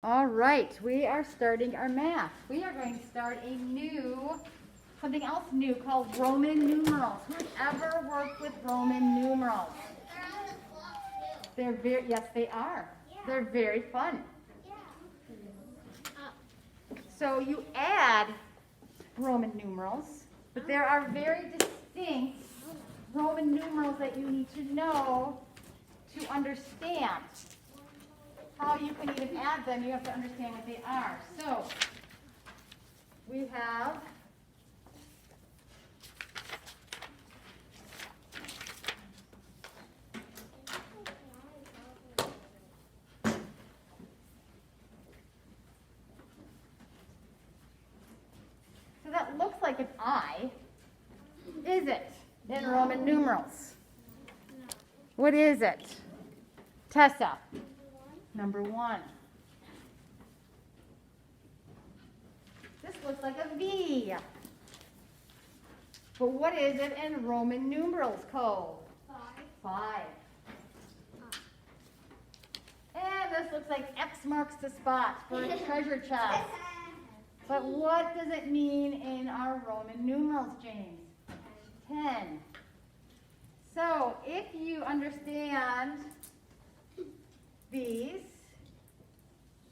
All right, we are starting our math. We are going to start something else new called Roman numerals. Who's ever worked with Roman numerals? Yes, they are. They're very fun. So you add Roman numerals, but there are very distinct Roman numerals that you need to know to understand. How you can even add them, you have to understand what they are. So, we have so that looks like an I. Is it in Roman numerals? What is it? Tessa. Number 1. This looks like a V. But what is it in Roman numerals code? 5. And this looks like X marks the spot for a treasure chest. But what does it mean in our Roman numerals, James? 10. So if you understand these,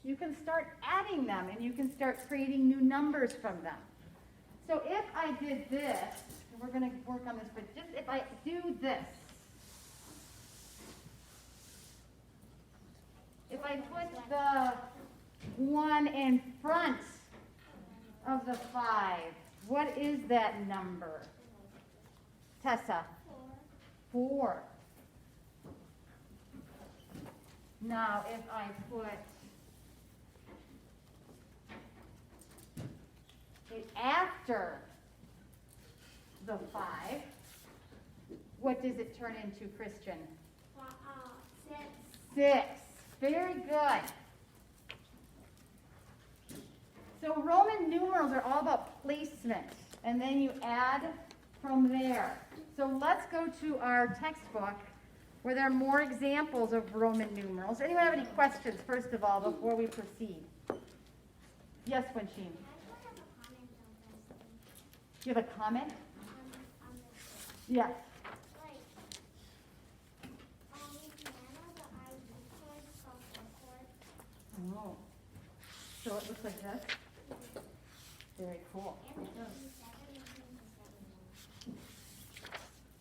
you can start adding them and you can start creating new numbers from them. So if I did this, and we're going to work on this, but just if I do this, if I put the 1 in front of the 5, what is that number? Tessa? 4. Now, if I put it after the 5, what does it turn into, Christian? 6. 6. Very good. So Roman numerals are all about placement, and then you add from there. So let's go to our textbook where there are more examples of Roman numerals. Anyone have any questions, first of all, before we proceed? Yes, Winsheen. You have a comment? Yes. Oh. So it looks like this? Very cool.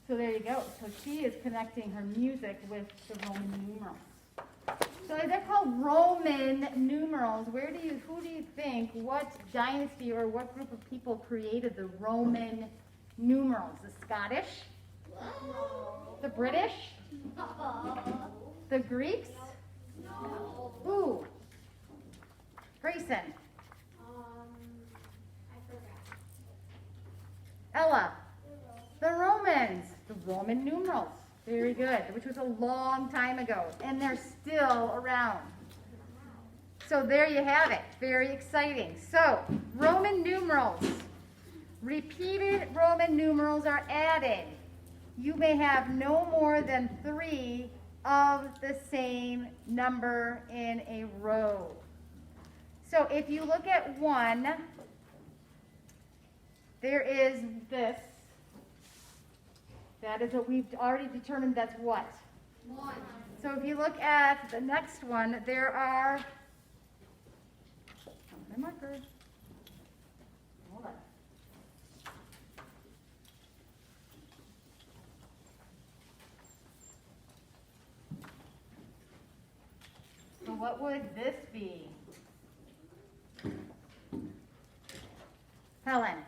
So there you go. So she is connecting her music with the Roman numerals. So they're called Roman numerals. Who do you think, what dynasty or what group of people created the Roman numerals? The Scottish? No. The British? No. The Greeks? No. Who? Grayson? I forgot. Ella? The Romans. The Roman numerals. Very good. Which was a long time ago. And they're still around. So there you have it. Very exciting. So, Roman numerals. Repeated Roman numerals are added. You may have no more than 3 of the same number in a row. So if you look at 1, there is this. That is what we've already determined that's what? 1. So if you look at the next one, there are, my marker. Hold on. So what would this be? Helen?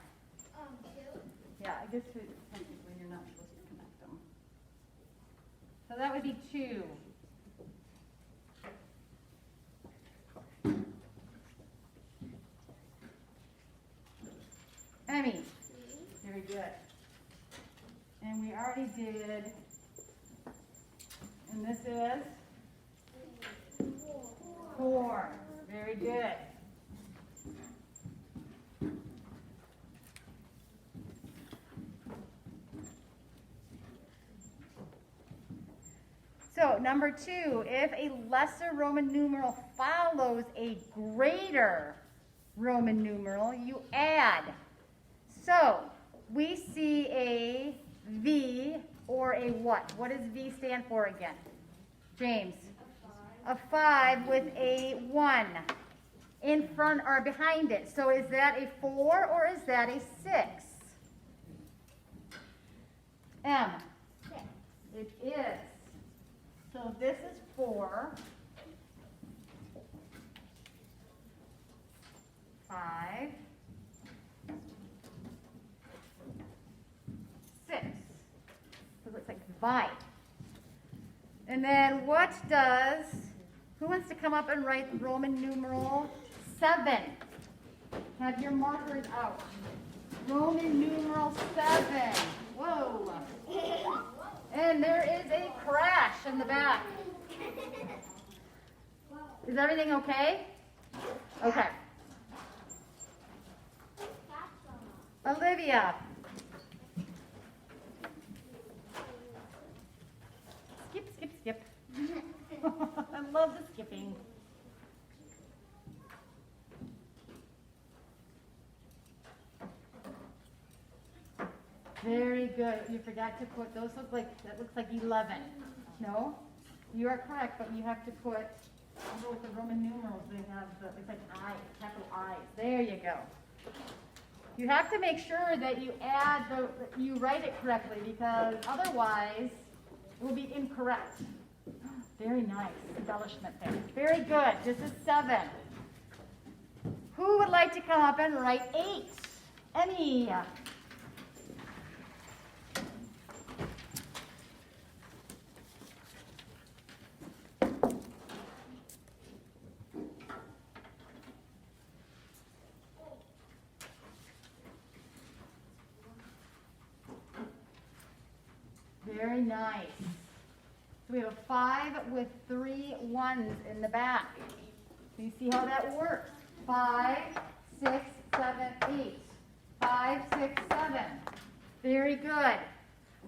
2. Yeah, I guess technically you're not supposed to connect them. So that would be 2. Emmy? 3. Very good. And we already did, and this is 4. Very good. So number 2, if a lesser Roman numeral follows a greater Roman numeral, you add. So we see a V or a what? What does V stand for again? James? A 5 with a 1 in front or behind it. So is that a 4 or is that a 6? M? It is. So this is 4, 5, 6. So it looks like 5. And then what does, who wants to come up and write Roman numeral 7? Have your markers out. Roman numeral 7. Whoa. And there is a crash in the back. Is everything okay? Okay. Olivia. Skip, skip, skip. I love the skipping. Very good. You forgot to put, those look like, that looks like 11. No? You are correct, but you have to put, with the Roman numerals, they have, it's like I, capital I's. There you go. You have to make sure that you add you write it correctly, because otherwise it will be incorrect. Very nice embellishment there. Very good. This is 7. Who would like to come up and write 8? Emmy. Very nice. So we have a 5 with 3 1s in the back. So you see how that works. 5, 6, 7, 8. 5, 6, 7. Very good.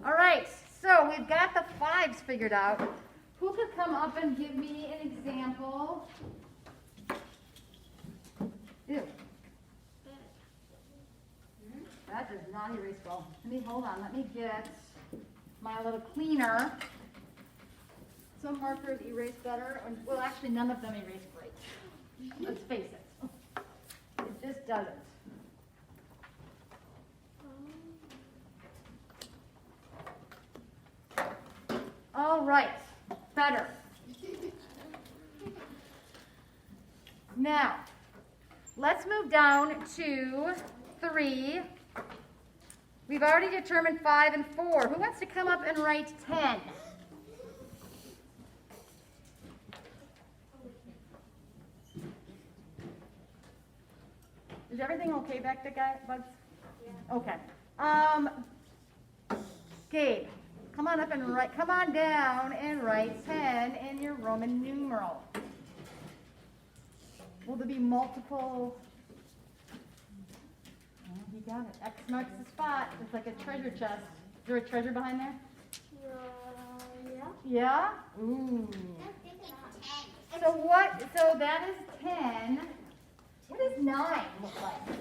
All right, so we've got the 5s figured out. Who could come up and give me an example? Ew. That does not erase well. Hold on, let me get my little cleaner. Some markers erase better, and well, actually none of them erase great. Let's face it. It just doesn't. All right, better. Now, let's move down to 3. We've already determined 5 and 4. Who wants to come up and write 10? Is everything okay back there, Bugs? Yeah. Okay. Gabe, come on up and write. Come on down and write 10 in your Roman numeral. Will there be multiple? You got it. X marks the spot. It's like a treasure chest. Is there a treasure behind there? Yeah. Yeah? Ooh. So that is 10. What does 9 look like?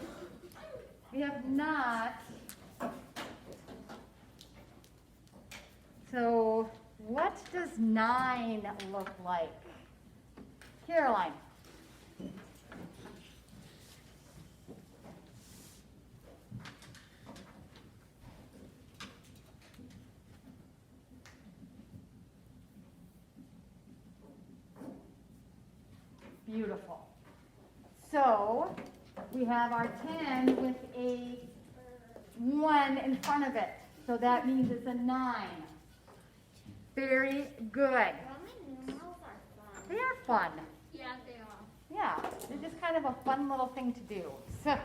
We have not. So what does 9 look like? Caroline. Beautiful. So we have our 10 with a 1 in front of it. So that means it's a 9. Very good. Roman numerals are fun. They are fun. Yeah, they are. Yeah, they're just kind of a fun little thing to do. So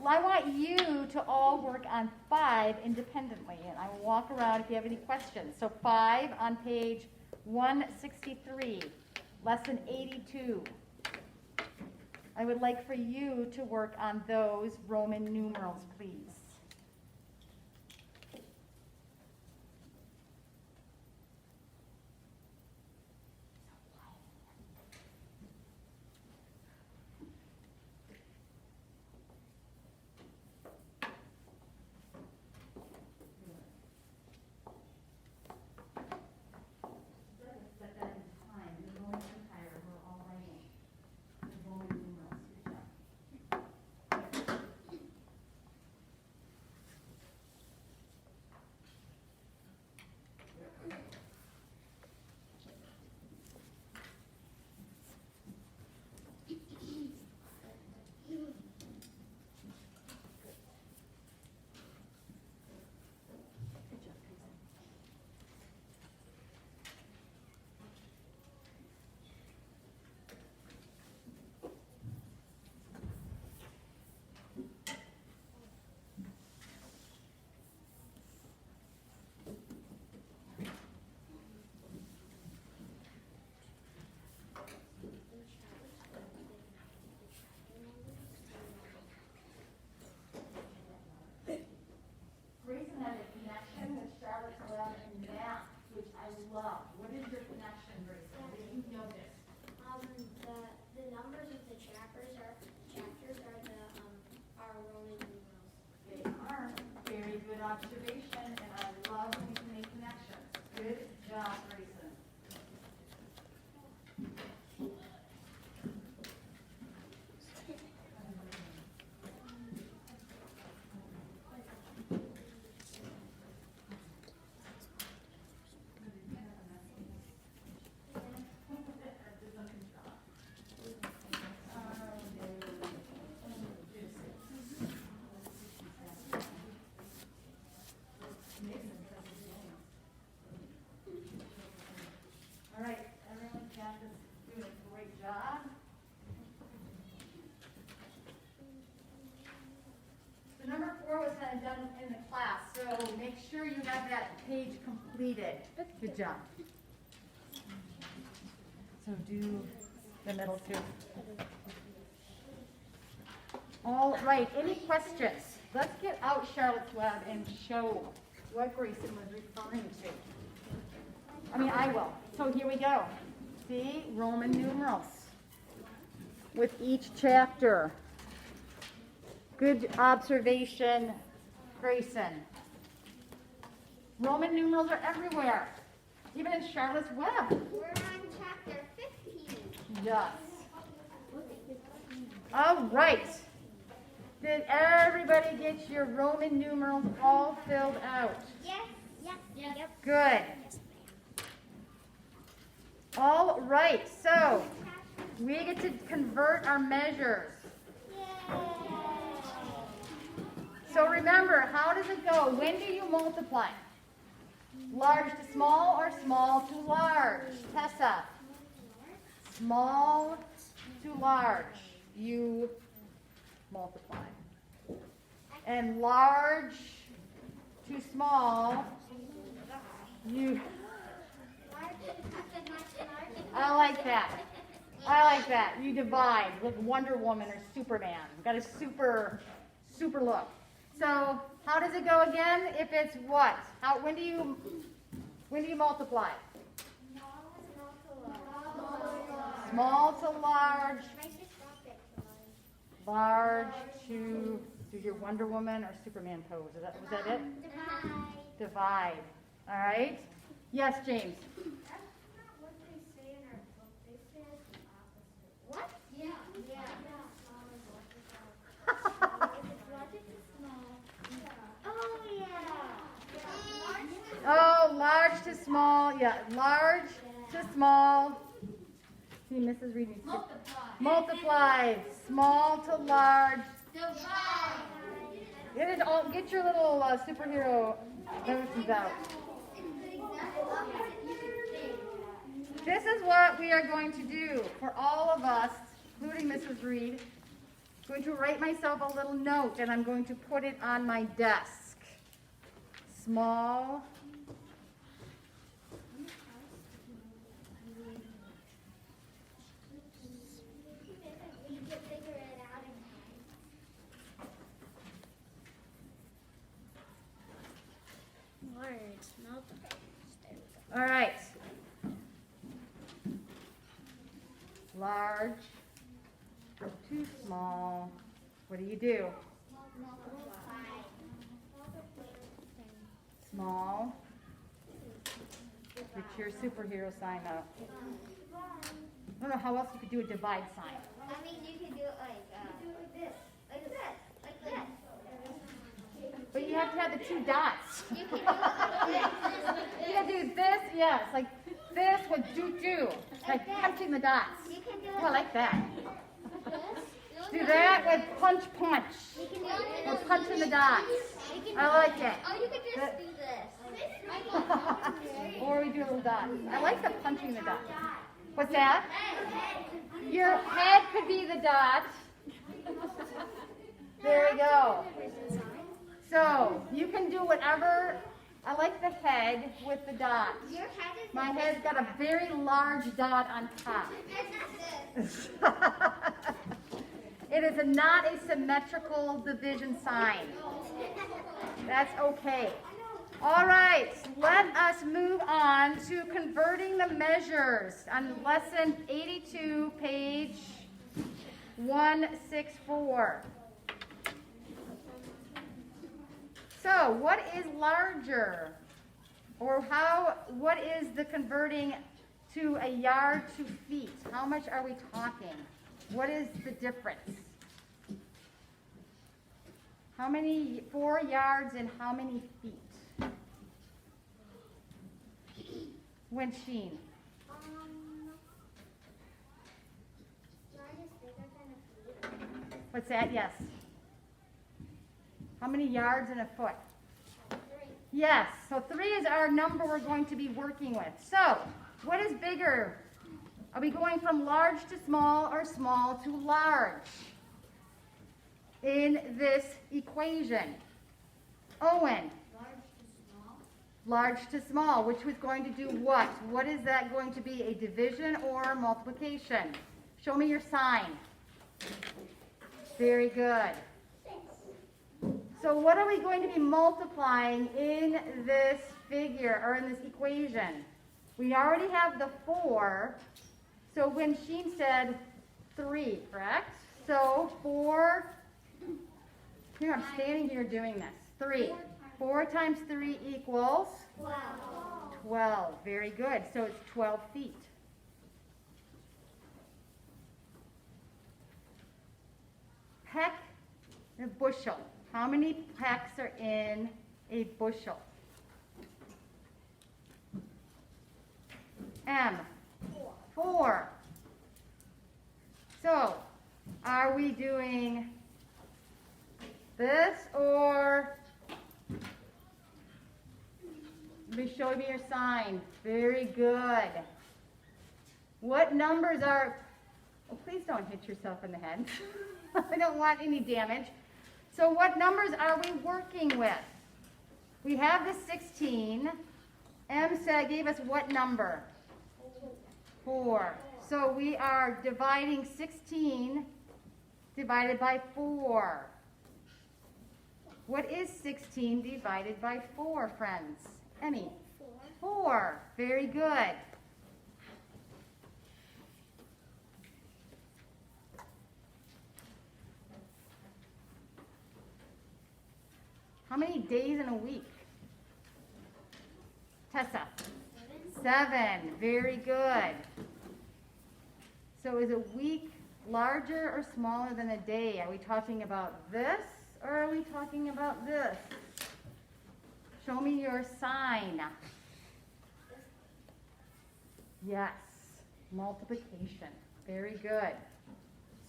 I want you to all work on 5 independently, and I will walk around if you have any questions. So 5 on page 163, lesson 82. I would like for you to work on those Roman numerals, please. Oh, make sure you have that page completed. Good job. So do the middle two. All right, any questions? Let's get out Charlotte's Web and show what Grayson was referring to. I mean, I will. So here we go. See, Roman numerals with each chapter. Good observation, Grayson. Roman numerals are everywhere, even in Charlotte's Web. We're on chapter 15. Yes. All right. Did everybody get your Roman numerals all filled out? Yes. Yes. Yep. Good. All right, so we get to convert our measures. So remember, how does it go? When do you multiply? Large to small or small to large? Tessa. Small to large. You multiply. And large to small, you... I like that. I like that. You divide with Wonder Woman or Superman. You've got a super look. So how does it go again? If it's what? When do you multiply? Small to large. Large to do your Wonder Woman or Superman pose. Was that it? Divide. All right. Yes, James. What? Yeah. Oh, yeah. Oh, large to small. Yeah, large to small. See, Mrs. Reed needs to multiply. Small to large. Get your little superhero notions out. This is what we are going to do for all of us, including Mrs. Reed. I'm going to write myself a little note and I'm going to put it on my desk. Small All right. Large to small. What do you do? Small. Get your superhero sign up. I don't know how else you could do a divide sign. I mean, you can do it like this. Like this. Like this. But you have to have the two dots. You can do it like this. You gotta do this, yes, like this with do, like punching the dots. You can do Oh, I it like that. this. Do that with punch. You can do it Or punching the dots. I like it. Oh, you can just do this. Or we do little dots. I like the punching the dots. What's that? Your head could be the dot. There we go. So you can do whatever. I like the head with the dot. Your head is My head's got a very large dot on top. this. It is not a symmetrical division sign. That's okay. All right, let us move on to converting the measures on lesson 82, page 164. So, what is larger? Or what is the converting to a yard to feet? How much are we talking? What is the difference? How many, 4 yards and how many feet? Wensheen. Yard is bigger than a feet. What's that? Yes. How many yards in a foot? 3. Yes. So 3 is our number we're going to be working with. So, what is bigger? Are we going from large to small or small to large in this equation? Owen. Large to Large to small, which was going to do what? What is that going to be, a division or multiplication? Show me your sign. Very good. So what are we going to be multiplying in this figure, or in this equation? We already have the 4. So when Sheen said 3, correct? So 4, here I'm standing here doing this. 3. 4 times 3 equals 12. Very good. So it's 12 feet. Peck and a bushel. How many pecks are in a bushel? M. 4. So, are we doing this, or let me show me your sign. Very good. What numbers are, oh, please don't hit yourself in the head. I don't want any damage. So what numbers are we working with? We have the 16. M said, gave us what number? 4. So we are dividing 16 divided by 4. What is 16 divided by 4, friends? Emmy? 4. Very good. How many days in a week? Tessa? 7. Very good. So is a week larger or smaller than a day? Are we talking about this, or are we talking about this? Show me your sign. Yes, multiplication. Very good.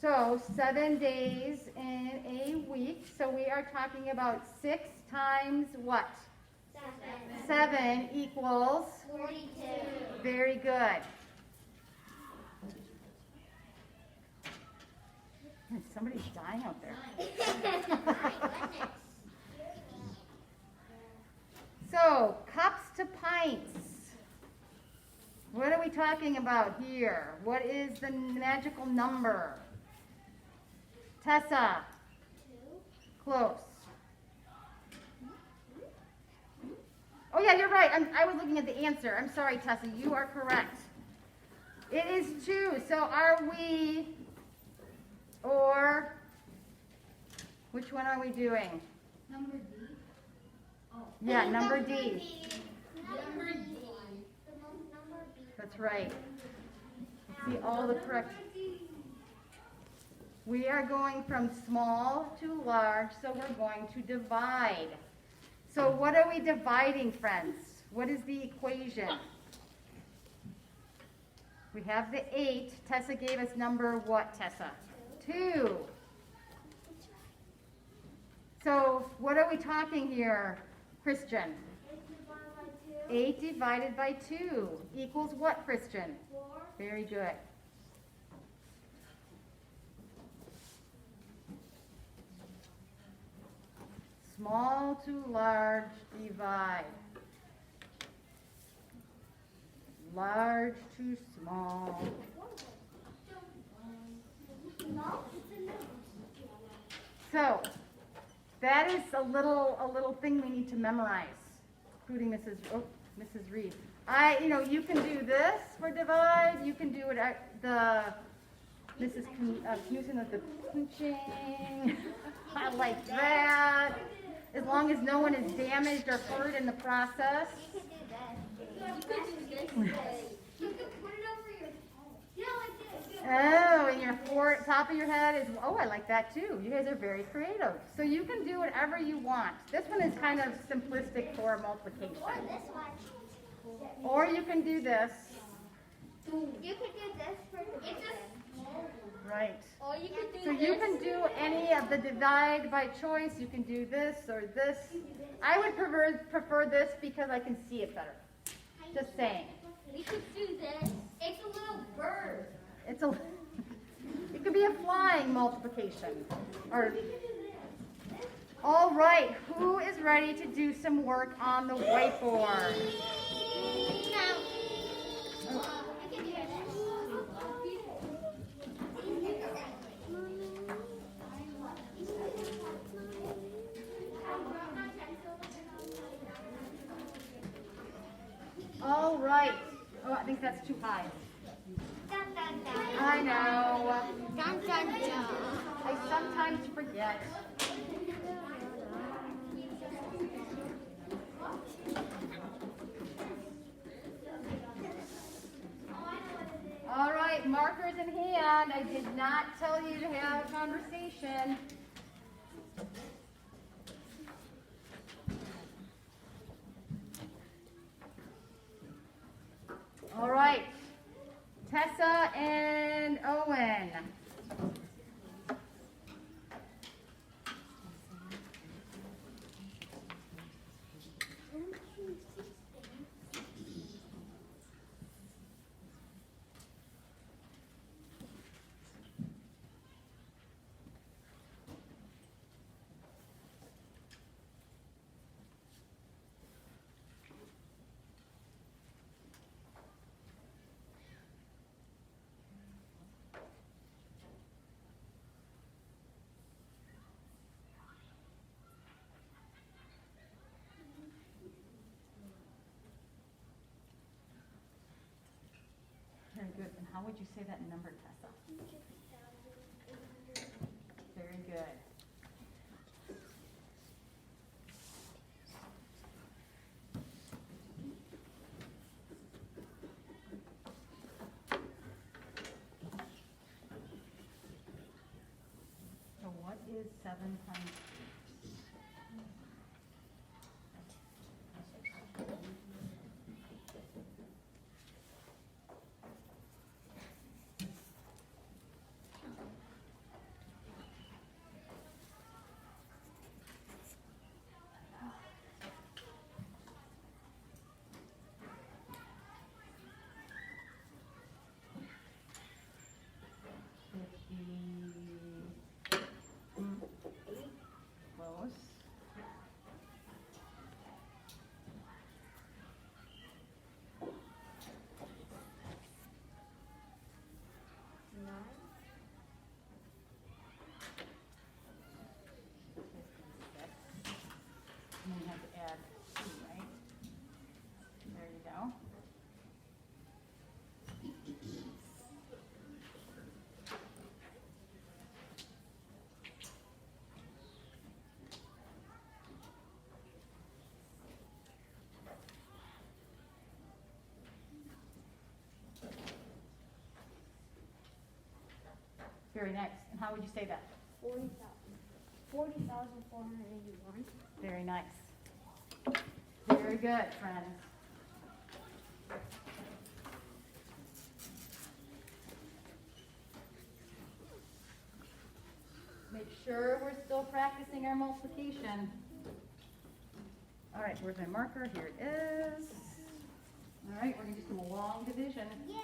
So 7 days in a week. So we are talking about 6 times what? 7 equals? 42. Very good. Man, somebody's dying out there. So, cups to pints. What are we talking about here? What is the magical number? Tessa? 2. Close. Oh yeah, you're right. I was looking at the answer. I'm sorry, Tessa. You are correct. It is 2. So are we, or which one are we doing? Number D. Oh. Yeah, number D. Number D. Number B. That's right. See all the correct. We are going from small to large, so we're going to divide. So what are we dividing, friends? What is the equation? We have the 8. Tessa gave us number what, Tessa? 2. So what are we talking here, Christian? 8 divided by 2 equals what, Christian? 4. Very good. Small to large divide. Large to small. So that is a little thing we need to memorize, including Mrs. Reed. You can do this for divide. You can do it at the Mrs. Knudsen of the punching. I like that. As long as no one is damaged or hurt in the process. You could do that. You could do this. You could put it over your head. Yeah, like this. Oh, and your top of your head is, oh, I like that too. You guys are very creative. So you can do whatever you want. This one is kind of simplistic for multiplication. Or this one. Or you can do this. You could do this for division. Right. Or you could do So you can do any of the divide by choice. You can do this or this. I would prefer this because I can see it better. Just saying. We could do this. It's a little bird. It could be a flying multiplication. Or All right, who is ready to do some work on the whiteboard? All right. Oh, I think that's too high. Dun, dun, dun. I know. Dun, dun, dun. I sometimes forget. All right, markers in hand. I did not tell you to have a conversation. All right, Tessa and Owen. Very good. And how would you say that number, Tessa? Very good. So what is 7 times? Close. And then you have to add 2, right? There you go. Very nice. And how would you say that? 40,481. Very nice. Very good, friends. Make sure we're still practicing our multiplication. All right, where's my marker? Here it is. All right, we're going to do some long division. Yay!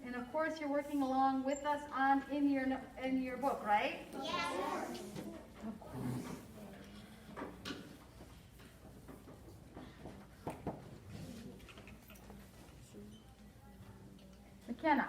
And of course, you're working along with us in your book, right? Yes. Of course. McKenna.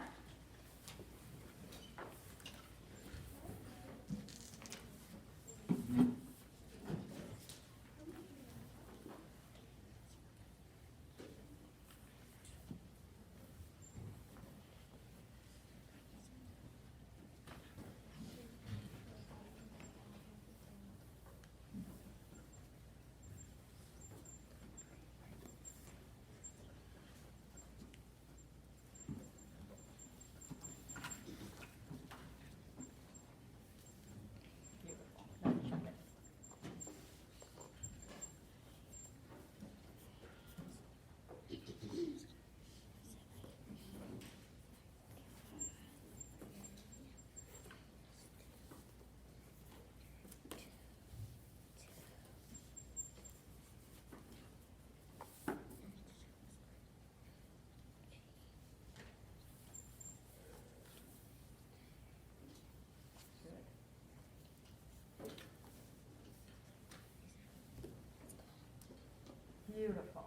Beautiful.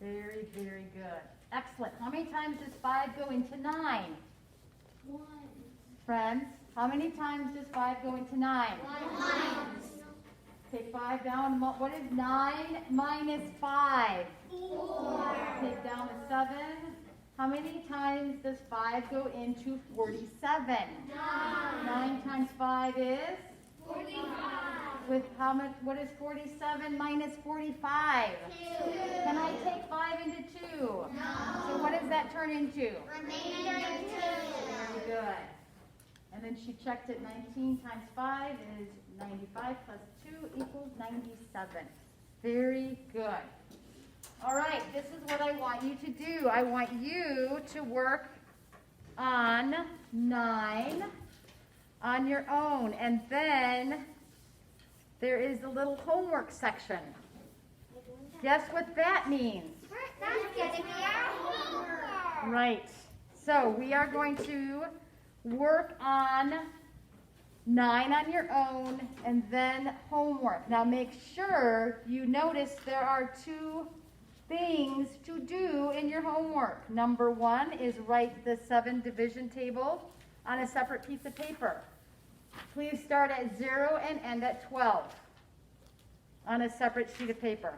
Very, very good. Excellent. How many times does 5 go into 9? 1. Friends, how many times does 5 go into 9? 1. Take 5 down. What is 9 minus 5? 4. Take down a 7. How many times does 5 go into 47? 9 times 5 is? 45. With how much? What is 47 minus 45? 2. Can I take 5 into 2? No. So what does that turn into? Remainder 2. Very good. And then she checked it. 19 times 5 is 95 plus 2 equals 97. Very good. All right, this is what I want you to do. I want you to work on 9 on your own. And then there is a little homework section. Guess what that means? That's getting me our homework. Right. So we are going to work on 9 on your own and then homework. Now make sure you notice there are 2 things to do in your homework. Number 1 is write the 7 division table on a separate piece of paper. Please start at 0 and end at 12 on a separate sheet of paper.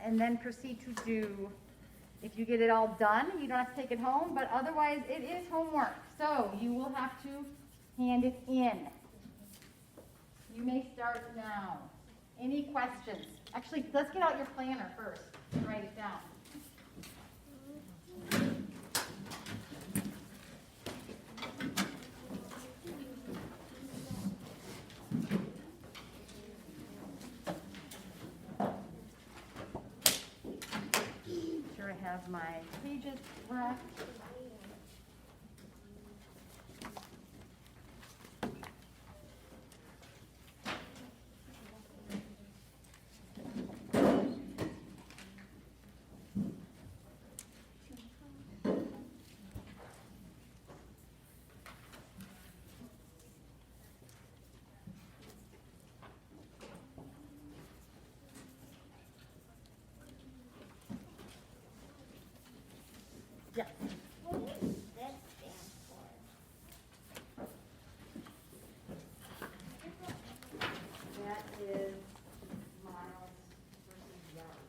And then proceed to do, if you get it all done, you don't have to take it home, but otherwise it is homework. So you will have to hand it in. You may start now. Any questions? Actually, let's get out your planner first and write it down. Sure I have my pages correct. Yes. What does this stand for? That is miles versus yards.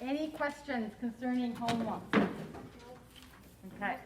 Any questions concerning homework? Okay.